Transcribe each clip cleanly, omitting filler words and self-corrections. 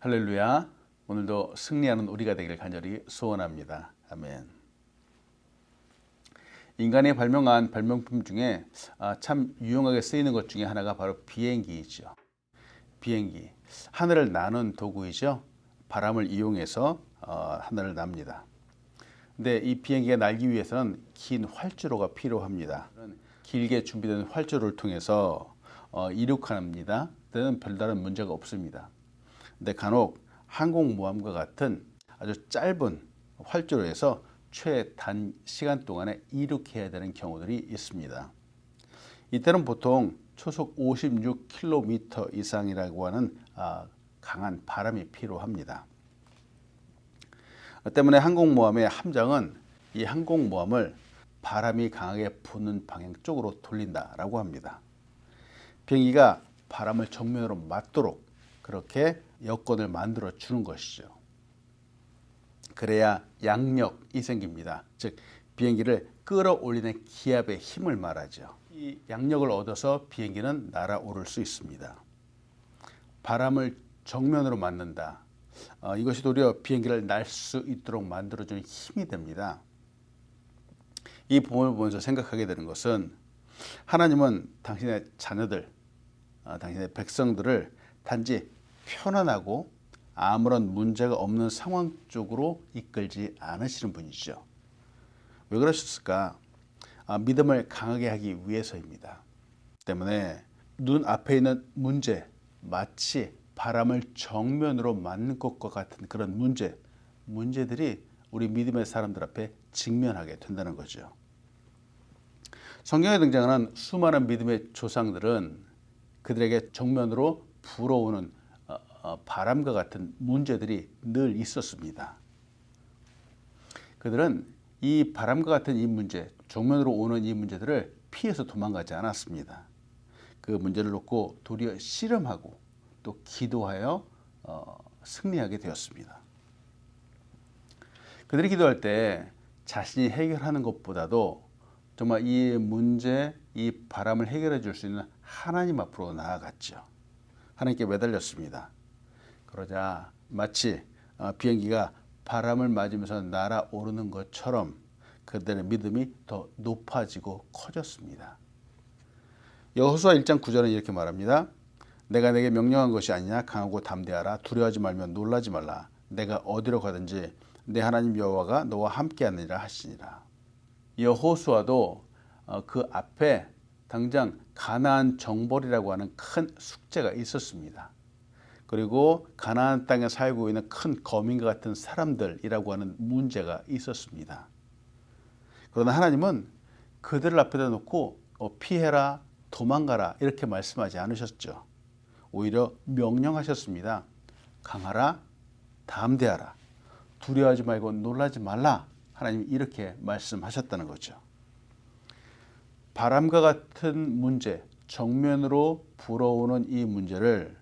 할렐루야. 오늘도 승리하는 우리가 되길 간절히 소원합니다. 아멘. 인간이 발명한 발명품 중에 참 유용하게 쓰이는 것 중에 하나가 바로 비행기이죠. 비행기. 하늘을 나는 도구이죠. 바람을 이용해서 하늘을 납니다. 근데 이 비행기가 날기 위해서는 긴 활주로가 필요합니다. 길게 준비된 활주로를 통해서 이륙합니다. 그때는 별다른 문제가 없습니다. 근데 간혹 항공모함과 같은 아주 짧은 활주로에서 최단 시간 동안에 이륙해야 되는 경우들이 있습니다. 이때는 보통 초속 56km 이상이라고 하는 강한 바람이 필요합니다. 때문에 항공모함의 함장은 이 항공모함을 바람이 강하게 부는 방향 쪽으로 돌린다라고 합니다. 비행기가 바람을 정면으로 맞도록 그렇게 여건을 만들어 주는 것이죠. 그래야 양력이 생깁니다. 즉 비행기를 끌어올리는 기압의 힘을 말하죠. 이 양력을 얻어서 비행기는 날아오를 수 있습니다. 바람을 정면으로 맞는다. 이것이 도리어 비행기를 날 수 있도록 만들어주는 힘이 됩니다. 이 부분을 보면서 생각하게 되는 것은 하나님은 당신의 자녀들, 당신의 백성들을 단지 편안하고 아무런 문제가 없는 상황 쪽으로 이끌지 않으시는 분이죠. 왜 그러셨을까? 믿음을 강하게 하기 위해서입니다. 때문에 눈앞에 있는 문제, 마치 바람을 정면으로 맞는 것과 같은 그런 문제들이 우리 믿음의 사람들 앞에 직면하게 된다는 거죠. 성경에 등장하는 수많은 믿음의 조상들은 그들에게 정면으로 불어오는 바람과 같은 문제들이 늘 있었습니다. 그들은 이 바람과 같은 이 문제, 정면으로 오는 이 문제들을 피해서 도망가지 않았습니다. 그 문제를 놓고 도리어 씨름하고 또 기도하여 승리하게 되었습니다. 그들이 기도할 때 자신이 해결하는 것보다도 정말 이 문제, 이 바람을 해결해 줄 수 있는 하나님 앞으로 나아갔죠. 하나님께 매달렸습니다. 그러자 마치 비행기가 바람을 맞으면서 날아오르는 것처럼 그들의 믿음이 더 높아지고 커졌습니다. 여호수아 1장 9절은 이렇게 말합니다. 내가 내게 명령한 것이 아니냐. 강하고 담대하라. 두려워하지 말며 놀라지 말라. 내가 어디로 가든지 내 하나님 여호와가 너와 함께하느니라 하시니라. 여호수아도 그 앞에 당장 가나안 정벌이라고 하는 큰 숙제가 있었습니다. 그리고 가나안 땅에 살고 있는 큰 거민과 같은 사람들이라고 하는 문제가 있었습니다. 그러나 하나님은 그들을 앞에다 놓고 피해라, 도망가라 이렇게 말씀하지 않으셨죠. 오히려 명령하셨습니다. 강하라, 담대하라, 두려워하지 말고 놀라지 말라. 하나님이 이렇게 말씀하셨다는 거죠. 바람과 같은 문제, 정면으로 불어오는 이 문제를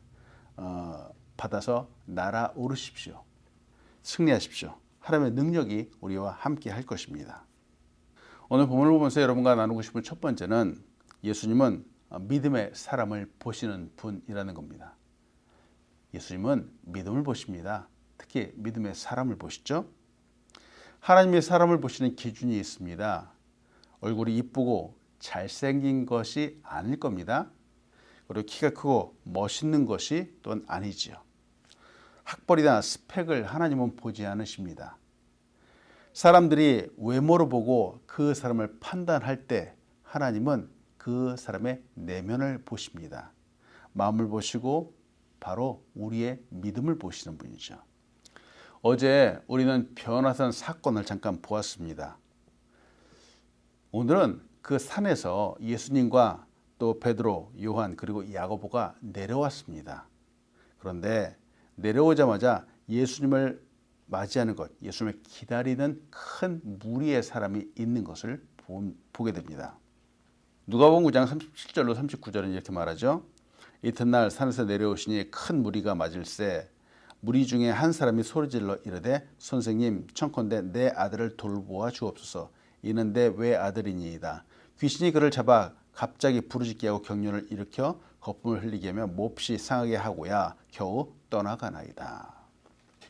받아서 날아오르십시오. 승리하십시오. 하나님의 능력이 우리와 함께 할 것입니다. 오늘 본문을 보면서 여러분과 나누고 싶은 첫 번째는 예수님은 믿음의 사람을 보시는 분이라는 겁니다. 예수님은 믿음을 보십니다. 특히 믿음의 사람을 보시죠. 하나님의 사람을 보시는 기준이 있습니다. 얼굴이 이쁘고 잘생긴 것이 아닐 겁니다. 그리고 키가 크고 멋있는 것이 또한 아니지요. 학벌이나 스펙을 하나님은 보지 않으십니다. 사람들이 외모를 보고 그 사람을 판단할 때 하나님은 그 사람의 내면을 보십니다. 마음을 보시고 바로 우리의 믿음을 보시는 분이죠. 어제 우리는 변화산 사건을 잠깐 보았습니다. 오늘은 그 산에서 예수님과 또 베드로, 요한 그리고 야고보가 내려왔습니다. 그런데 내려오자마자 예수님을 맞이하는 것, 예수님을 기다리는 큰 무리의 사람이 있는 것을 보게 됩니다. 누가복음 9장 37절로 39절은 이렇게 말하죠. 이튿날 산에서 내려오시니 큰 무리가 맞을세 무리 중에 한 사람이 소리질러 이르되 선생님 청컨대 내 아들을 돌보아 주옵소서. 이는 내 외아들이니이다. 귀신이 그를 잡아 갑자기 부르짖게 하고 경련을 일으켜 거품을 흘리게 하며 몹시 상하게 하고야 겨우 떠나가나이다.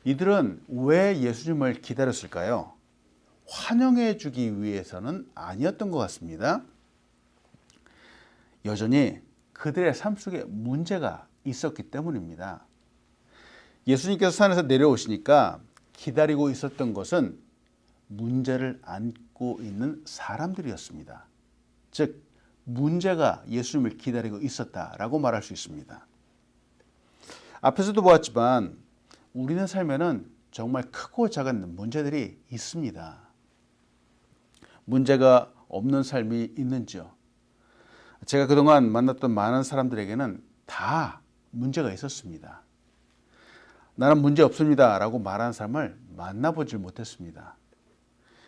이들은 왜 예수님을 기다렸을까요? 환영해 주기 위해서는 아니었던 것 같습니다. 여전히 그들의 삶 속에 문제가 있었기 때문입니다. 예수님께서 산에서 내려오시니까 기다리고 있었던 것은 문제를 안고 있는 사람들이었습니다. 즉 문제가 예수님을 기다리고 있었다라고 말할 수 있습니다. 앞에서도 보았지만 우리는 삶에는 정말 크고 작은 문제들이 있습니다. 문제가 없는 삶이 있는지요? 제가 그동안 만났던 많은 사람들에게는 다 문제가 있었습니다. 나는 문제 없습니다 라고 말하는 사람을 만나보질 못했습니다.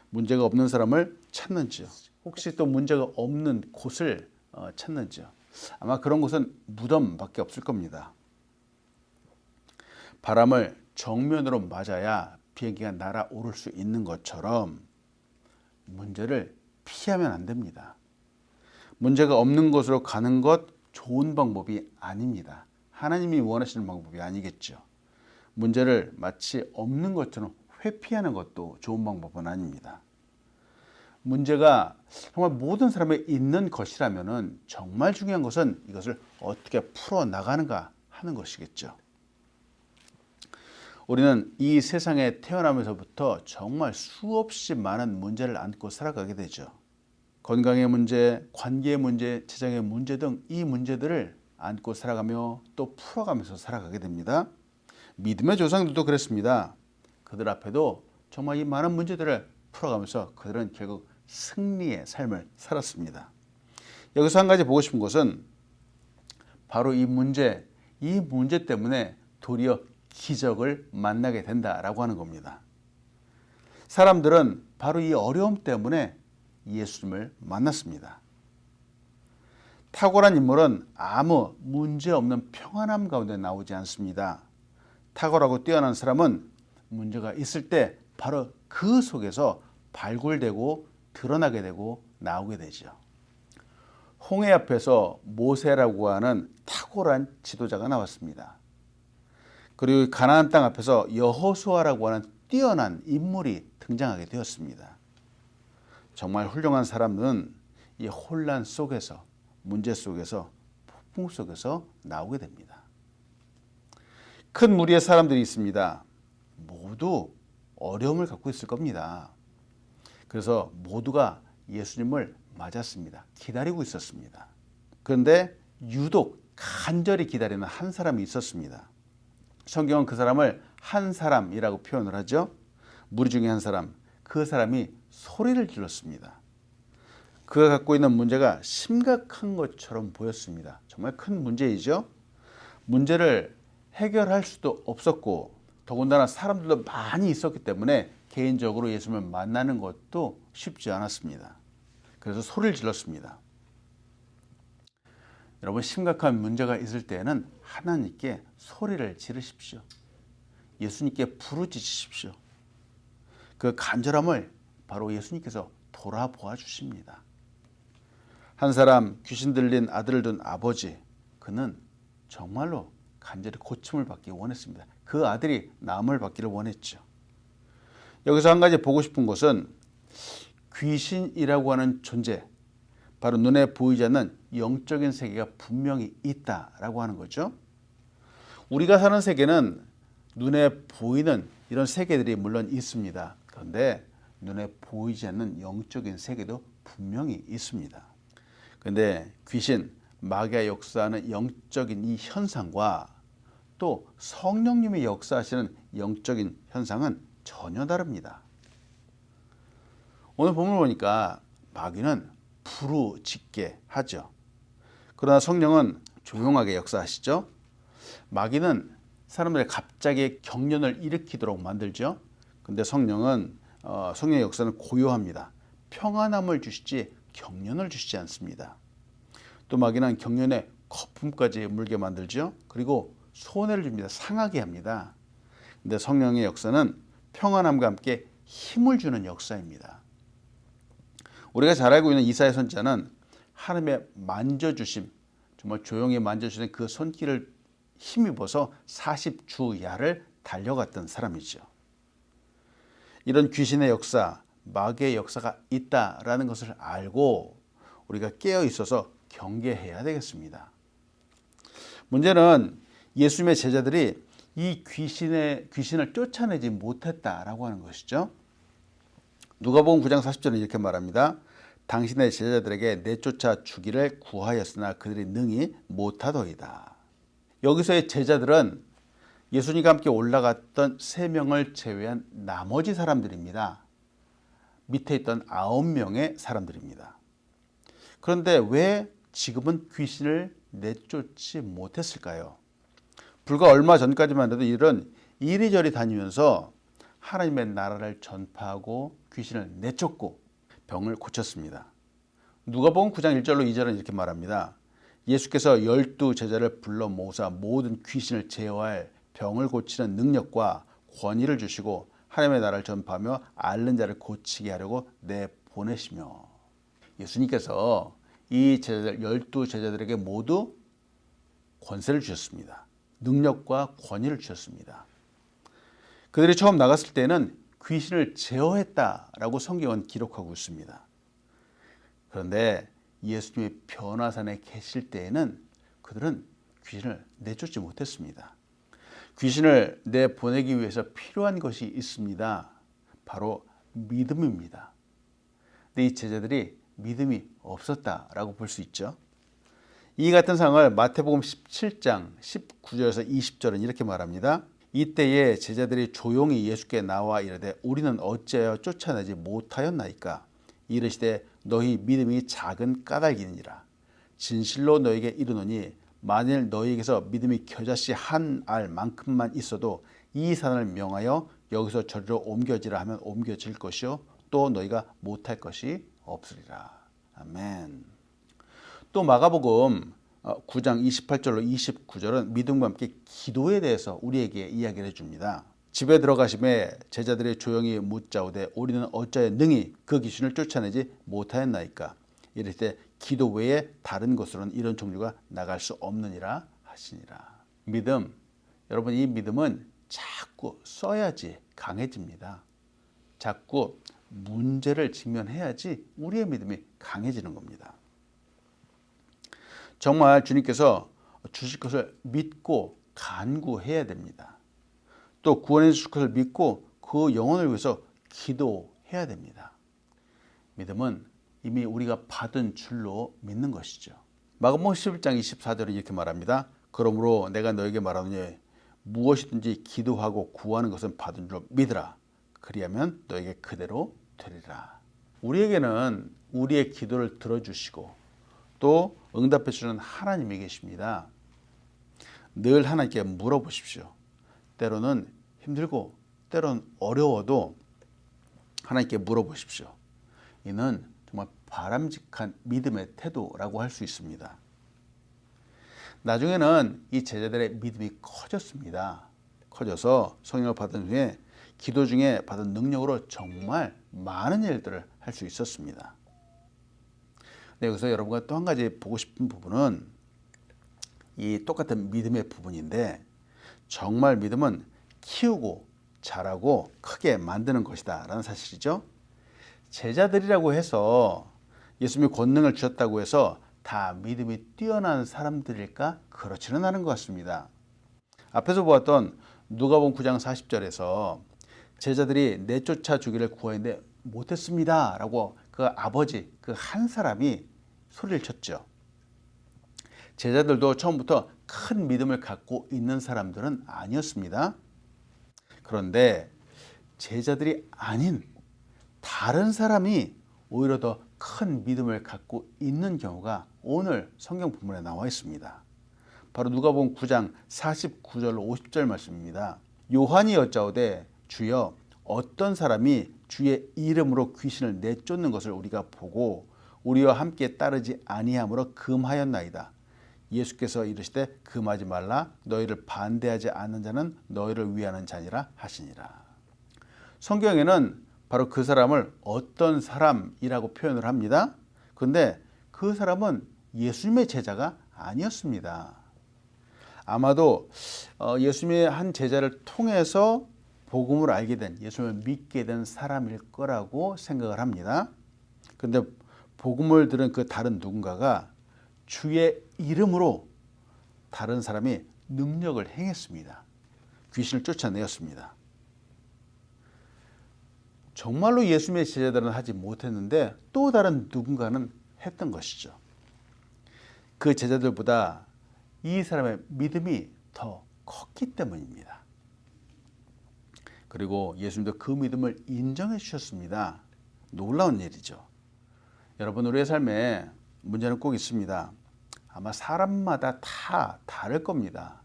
문제가 없는 사람을 찾는지요? 혹시 또 문제가 없는 곳을 찾는지요? 아마 그런 곳은 무덤밖에 없을 겁니다. 바람을 정면으로 맞아야 비행기가 날아오를 수 있는 것처럼 문제를 피하면 안 됩니다. 문제가 없는 곳으로 가는 것 좋은 방법이 아닙니다. 하나님이 원하시는 방법이 아니겠죠. 문제를 마치 없는 것처럼 회피하는 것도 좋은 방법은 아닙니다. 문제가 정말 모든 사람에 있는 것이라면 정말 중요한 것은 이것을 어떻게 풀어나가는가 하는 것이겠죠. 우리는 이 세상에 태어나면서부터 정말 수없이 많은 문제를 안고 살아가게 되죠. 건강의 문제, 관계의 문제, 재정의 문제 등 이 문제들을 안고 살아가며 또 풀어가면서 살아가게 됩니다. 믿음의 조상들도 그랬습니다. 그들 앞에도 정말 이 많은 문제들을 풀어가면서 그들은 결국 승리의 삶을 살았습니다. 여기서 한 가지 보고 싶은 것은 바로 이 문제 때문에 도리어 기적을 만나게 된다라고 하는 겁니다. 사람들은 바로 이 어려움 때문에 예수님을 만났습니다. 탁월한 인물은 아무 문제 없는 평안함 가운데 나오지 않습니다. 탁월하고 뛰어난 사람은 문제가 있을 때 바로 그 속에서 발굴되고 드러나게 되고 나오게 되죠. 홍해 앞에서 모세라고 하는 탁월한 지도자가 나왔습니다. 그리고 가나안 땅 앞에서 여호수아라고 하는 뛰어난 인물이 등장하게 되었습니다. 정말 훌륭한 사람은 이 혼란 속에서, 문제 속에서, 폭풍 속에서 나오게 됩니다. 큰 무리의 사람들이 있습니다. 모두 어려움을 갖고 있을 겁니다. 그래서 모두가 예수님을 맞았습니다. 기다리고 있었습니다. 그런데 유독 간절히 기다리는 한 사람이 있었습니다. 성경은 그 사람을 한 사람이라고 표현을 하죠. 무리 중에 한 사람, 그 사람이 소리를 질렀습니다. 그가 갖고 있는 문제가 심각한 것처럼 보였습니다. 정말 큰 문제이죠. 문제를 해결할 수도 없었고 더군다나 사람들도 많이 있었기 때문에 개인적으로 예수님을 만나는 것도 쉽지 않았습니다. 그래서 소리를 질렀습니다. 여러분, 심각한 문제가 있을 때에는 하나님께 소리를 지르십시오. 예수님께 부르짖으십시오. 그 간절함을 바로 예수님께서 돌아보아 주십니다. 한 사람, 귀신 들린 아들을 둔 아버지, 그는 정말로 간절히 고침을 받기 원했습니다. 그 아들이 나음을 받기를 원했죠. 여기서 한 가지 보고 싶은 것은 귀신이라고 하는 존재, 바로 눈에 보이지 않는 영적인 세계가 분명히 있다라고 하는 거죠. 우리가 사는 세계는 눈에 보이는 이런 세계들이 물론 있습니다. 그런데 눈에 보이지 않는 영적인 세계도 분명히 있습니다. 그런데 귀신, 마귀가 역사하는 영적인 이 현상과 또 성령님이 역사하시는 영적인 현상은 전혀 다릅니다. 오늘 본문을 보니까 마귀는 부르짖게 하죠. 그러나 성령은 조용하게 역사하시죠. 마귀는 사람들의 갑자기 경련을 일으키도록 만들죠. 근데 성령은 성령의 역사는 고요합니다. 평안함을 주시지 경련을 주시지 않습니다. 또 마귀는 경련에 거품까지 물게 만들죠. 그리고 손해를 줍니다. 상하게 합니다. 근데 성령의 역사는 평안함과 함께 힘을 주는 역사입니다. 우리가 잘 알고 있는 이사야 선지자는 하나님의 만져주심, 정말 조용히 만져주는 그 손길을 힘입어서 40주야를 달려갔던 사람이죠. 이런 귀신의 역사, 마귀의 역사가 있다라는 것을 알고 우리가 깨어 있어서 경계해야 되겠습니다. 문제는 예수님의 제자들이 이 귀신을 쫓아내지 못했다라고 하는 것이죠. 누가복음 9장 40절은 이렇게 말합니다. 당신의 제자들에게 내쫓아 주기를 구하였으나 그들이 능히 못하더이다. 여기서의 제자들은 예수님과 함께 올라갔던 3명을 제외한 나머지 사람들입니다. 밑에 있던 9명의 사람들입니다. 그런데 왜 지금은 귀신을 내쫓지 못했을까요? 불과 얼마 전까지만 해도 이들은 이리저리 다니면서 하나님의 나라를 전파하고 귀신을 내쫓고 병을 고쳤습니다. 누가복음 9장 1절로 2절은 이렇게 말합니다. 예수께서 12 제자를 불러 모으사 모든 귀신을 제어할 병을 고치는 능력과 권위를 주시고 하나님의 나라를 전파하며 앓는 자를 고치게 하려고 내보내시며. 예수님께서 이 제자들 12 제자들에게 모두 권세를 주셨습니다. 능력과 권위를 주셨습니다. 그들이 처음 나갔을 때는 귀신을 제어했다라고 성경은 기록하고 있습니다. 그런데 예수님이 변화산에 계실 때에는 그들은 귀신을 내쫓지 못했습니다. 귀신을 내보내기 위해서 필요한 것이 있습니다. 바로 믿음입니다. 근데 이 제자들이 믿음이 없었다라고 볼 수 있죠. 이 같은 상황을 마태복음 17장 19절에서 20절은 이렇게 말합니다. 이때에 제자들이 조용히 예수께 나와 이르되 우리는 어찌하여 쫓아내지 못하였나이까? 이르시되 너희 믿음이 작은 까닭이니라. 진실로 너에게 이르노니 만일 너희에게서 믿음이 겨자씨 한 알만큼만 있어도 이 산을 명하여 여기서 저리로 옮겨지라 하면 옮겨질 것이요 또 너희가 못할 것이 없으리라. 아멘. 또 마가복음 9장 28절로 29절은 믿음과 함께 기도에 대해서 우리에게 이야기를 해줍니다. 집에 들어가심에 제자들이 조용히 묻자오되 우리는 어찌하여 능히 그 귀신을 쫓아내지 못하였나이까? 이럴 때 기도 외에 다른 것으로는 이런 종류가 나갈 수 없느니라 하시니라. 믿음, 여러분 이 믿음은 자꾸 써야지 강해집니다. 자꾸 문제를 직면해야지 우리의 믿음이 강해지는 겁니다. 정말 주님께서 주실 것을 믿고 간구해야 됩니다. 또 구원해 주실 것을 믿고 그 영혼을 위해서 기도해야 됩니다. 믿음은 이미 우리가 받은 줄로 믿는 것이죠. 마가복음 11장 24절은 이렇게 말합니다. 그러므로 내가 너에게 말하노니 무엇이든지 기도하고 구하는 것은 받은 줄 믿으라. 그리하면 너에게 그대로 되리라. 우리에게는 우리의 기도를 들어주시고 또 응답해 주는 하나님이 계십니다. 늘 하나님께 물어보십시오. 때로는 힘들고 때로는 어려워도 하나님께 물어보십시오. 이는 정말 바람직한 믿음의 태도라고 할 수 있습니다. 나중에는 이 제자들의 믿음이 커졌습니다. 커져서 성령을 받은 후에 기도 중에 받은 능력으로 정말 많은 일들을 할 수 있었습니다. 네, 여기서 여러분과 또 한 가지 보고 싶은 부분은 이 똑같은 믿음의 부분인데 정말 믿음은 키우고 자라고 크게 만드는 것이다 라는 사실이죠. 제자들이라고 해서 예수님이 권능을 주셨다고 해서 다 믿음이 뛰어난 사람들일까? 그렇지는 않은 것 같습니다. 앞에서 보았던 누가복음 9장 40절에서 제자들이 내쫓아 주기를 구하였는데 못했습니다 라고 그 아버지 그 한 사람이 소리를 쳤죠. 제자들도 처음부터 큰 믿음을 갖고 있는 사람들은 아니었습니다. 그런데 제자들이 아닌 다른 사람이 오히려 더 큰 믿음을 갖고 있는 경우가 오늘 성경 본문에 나와 있습니다. 바로 누가복음 9장 49절로 50절 말씀입니다. 요한이 여짜오되 주여 어떤 사람이 주의 이름으로 귀신을 내쫓는 것을 우리가 보고 우리와 함께 따르지 아니함으로 금하였나이다. 예수께서 이르시되 금하지 말라. 너희를 반대하지 않는 자는 너희를 위하는 자니라 하시니라. 성경에는 바로 그 사람을 어떤 사람이라고 표현을 합니다. 그런데 그 사람은 예수님의 제자가 아니었습니다. 아마도 예수님의 한 제자를 통해서 복음을 알게 된, 예수님을 믿게 된 사람일 거라고 생각을 합니다. 그런데 복음을 들은 그 다른 누군가가 주의 이름으로 다른 사람이 능력을 행했습니다. 귀신을 쫓아내었습니다. 정말로 예수님의 제자들은 하지 못했는데 또 다른 누군가는 했던 것이죠. 그 제자들보다 이 사람의 믿음이 더 컸기 때문입니다. 그리고 예수님도 그 믿음을 인정해 주셨습니다. 놀라운 일이죠. 여러분, 우리의 삶에 문제는 꼭 있습니다. 아마 사람마다 다 다를 겁니다.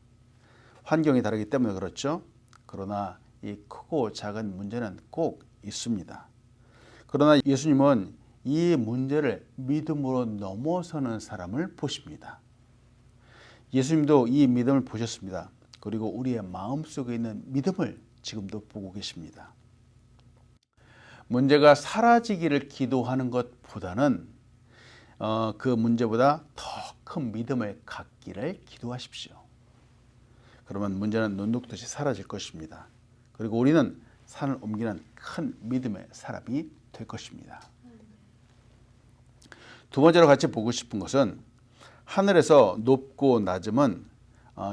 환경이 다르기 때문에 그렇죠. 그러나 이 크고 작은 문제는 꼭 있습니다. 그러나 예수님은 이 문제를 믿음으로 넘어서는 사람을 보십니다. 예수님도 이 믿음을 보셨습니다. 그리고 우리의 마음속에 있는 믿음을 지금도 보고 계십니다. 문제가 사라지기를 기도하는 것보다는 그 문제보다 더 큰 믿음을 갖기를 기도하십시오. 그러면 문제는 눈 녹듯이 사라질 것입니다. 그리고 우리는 산을 옮기는 큰 믿음의 사람이 될 것입니다. 두 번째로 같이 보고 싶은 것은 하늘에서 높고 낮음은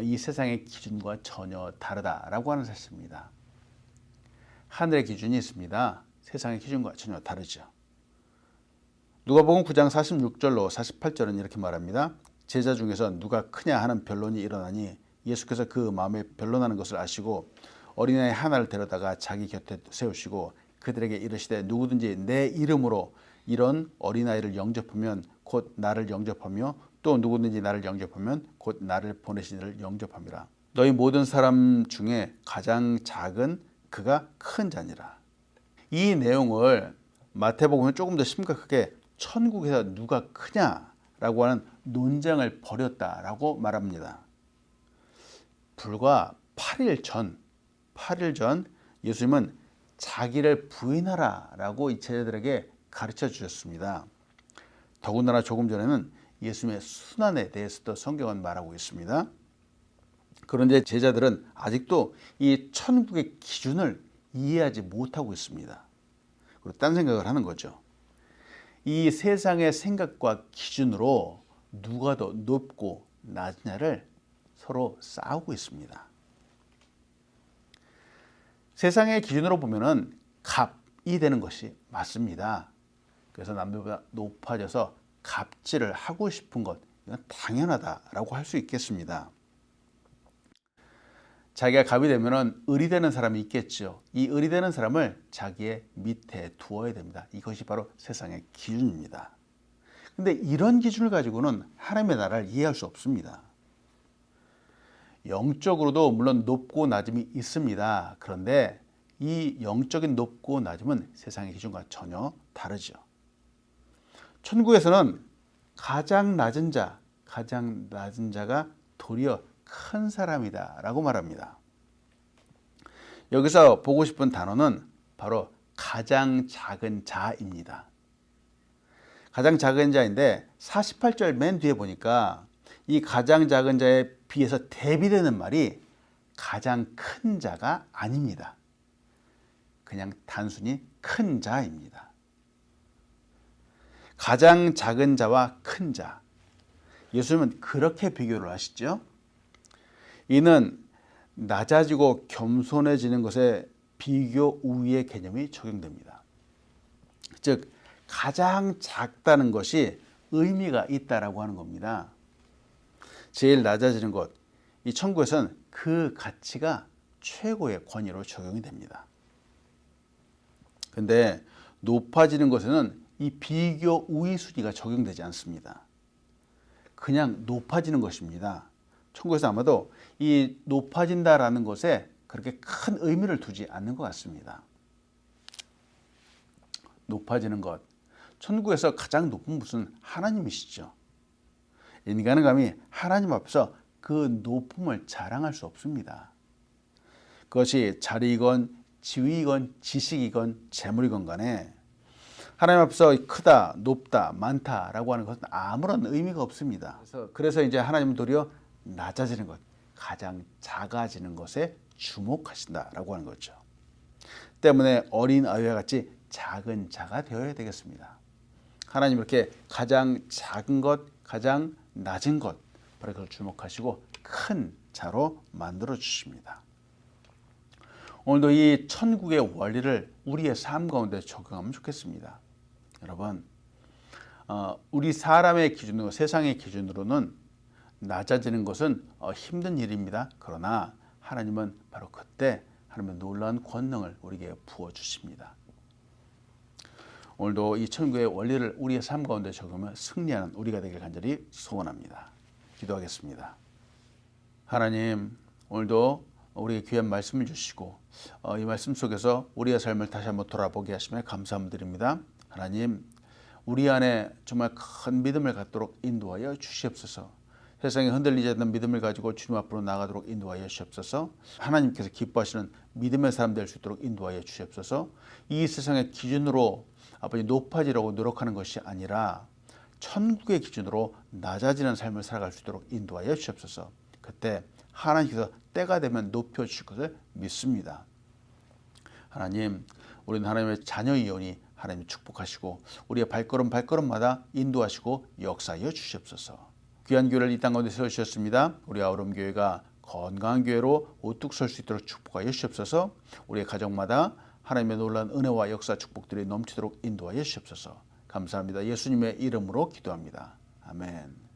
이 세상의 기준과 전혀 다르다라고 하는 사실입니다. 하늘의 기준이 있습니다. 세상의 기준과 전혀 다르죠. 누가복음 9장 46절로 48절은 이렇게 말합니다. 제자 중에서 누가 크냐 하는 변론이 일어나니 예수께서 그 마음에 변론하는 것을 아시고 어린아이 하나를 데려다가 자기 곁에 세우시고 그들에게 이르시되 누구든지 내 이름으로 이런 어린아이를 영접하면 곧 나를 영접하며 또 누구든지 나를 영접하면 곧 나를 보내신 이를 영접함이라. 너희 모든 사람 중에 가장 작은 그가 큰 자니라. 이 내용을 마태복음은 조금 더 심각하게 천국에서 누가 크냐라고 하는 논쟁을 벌였다라고 말합니다. 불과 8일 전 예수님은 자기를 부인하라라고 이 제자들에게 가르쳐 주셨습니다. 더군다나 조금 전에는 예수님의 순환에 대해서도 성경은 말하고 있습니다. 그런데 제자들은 아직도 이 천국의 기준을 이해하지 못하고 있습니다. 그리고 딴 생각을 하는 거죠. 이 세상의 생각과 기준으로 누가 더 높고 낮냐를 서로 싸우고 있습니다. 세상의 기준으로 보면은 갑이 되는 것이 맞습니다. 그래서 남들보다 높아져서 갑질을 하고 싶은 것, 이건 당연하다라고 할 수 있겠습니다. 자기가 갑이 되면은 을이 되는 사람이 있겠죠. 이 을이 되는 사람을 자기의 밑에 두어야 됩니다. 이것이 바로 세상의 기준입니다. 근데 이런 기준을 가지고는 하나님의 나라를 이해할 수 없습니다. 영적으로도 물론 높고 낮음이 있습니다. 그런데 이 영적인 높고 낮음은 세상의 기준과 전혀 다르죠. 천국에서는 가장 낮은 자가 도리어 큰 사람이다 라고 말합니다. 여기서 보고 싶은 단어는 바로 가장 작은 자입니다. 가장 작은 자인데 48절 맨 뒤에 보니까 이 가장 작은 자에 비해서 대비되는 말이 가장 큰 자가 아닙니다. 그냥 단순히 큰 자입니다. 가장 작은 자와 큰 자. 예수님은 그렇게 비교를 하시죠. 이는 낮아지고 겸손해지는 것에 비교 우위의 개념이 적용됩니다. 즉 가장 작다는 것이 의미가 있다라고 하는 겁니다. 제일 낮아지는 것, 이 천국에서는 그 가치가 최고의 권위로 적용이 됩니다. 근데 높아지는 것에는 이 비교 우위 순위가 적용되지 않습니다. 그냥 높아지는 것입니다. 천국에서 아마도 이 높아진다라는 것에 그렇게 큰 의미를 두지 않는 것 같습니다. 높아지는 것, 천국에서 가장 높은 분은 하나님이시죠. 인간은 감히 하나님 앞에서 그 높음을 자랑할 수 없습니다. 그것이 자리이건 지위이건 지식이건 재물이건 간에 하나님 앞에서 크다, 높다, 많다라고 하는 것은 아무런 의미가 없습니다. 그래서 이제 하나님은 도리어 낮아지는 것, 가장 작아지는 것에 주목하신다라고 하는 거죠. 때문에 어린 아이와 같이 작은 자가 되어야 되겠습니다. 하나님 이렇게 가장 작은 것, 가장 낮은 것, 바로 그걸 주목하시고 큰 자로 만들어 주십니다. 오늘도 이 천국의 원리를 우리의 삶 가운데 적용하면 좋겠습니다. 여러분, 우리 사람의 기준으로, 세상의 기준으로는 낮아지는 것은 힘든 일입니다. 그러나 하나님은 바로 그때 하나님의 놀라운 권능을 우리에게 부어주십니다. 오늘도 이 천국의 원리를 우리의 삶 가운데 적용하며 승리하는 우리가 되길 간절히 소원합니다. 기도하겠습니다. 하나님, 오늘도 우리에게 귀한 말씀을 주시고 이 말씀 속에서 우리의 삶을 다시 한번 돌아보게 하시며 감사드립니다. 하나님, 우리 안에 정말 큰 믿음을 갖도록 인도하여 주시옵소서. 세상에 흔들리지 않는 믿음을 가지고 주님 앞으로 나아가도록 인도하여 주시옵소서. 하나님께서 기뻐하시는 믿음의 사람 될 수 있도록 인도하여 주시옵소서. 이 세상의 기준으로 아버지 높아지려고 노력하는 것이 아니라 천국의 기준으로 낮아지는 삶을 살아갈 수 있도록 인도하여 주시옵소서. 그때 하나님께서 때가 되면 높여주실 것을 믿습니다. 하나님, 우리는 하나님의 자녀이오니 하나님 축복하시고 우리의 발걸음마다 인도하시고 역사하여 주시옵소서. 귀한 교회를 이 땅 가운데 세우셨습니다. 우리 아우름 교회가 건강한 교회로 우뚝 설 수 있도록 축복하여 주시옵소서. 우리의 가정마다 하나님의 놀라운 은혜와 역사 축복들이 넘치도록 인도하여 주시옵소서. 감사합니다. 예수님의 이름으로 기도합니다. 아멘.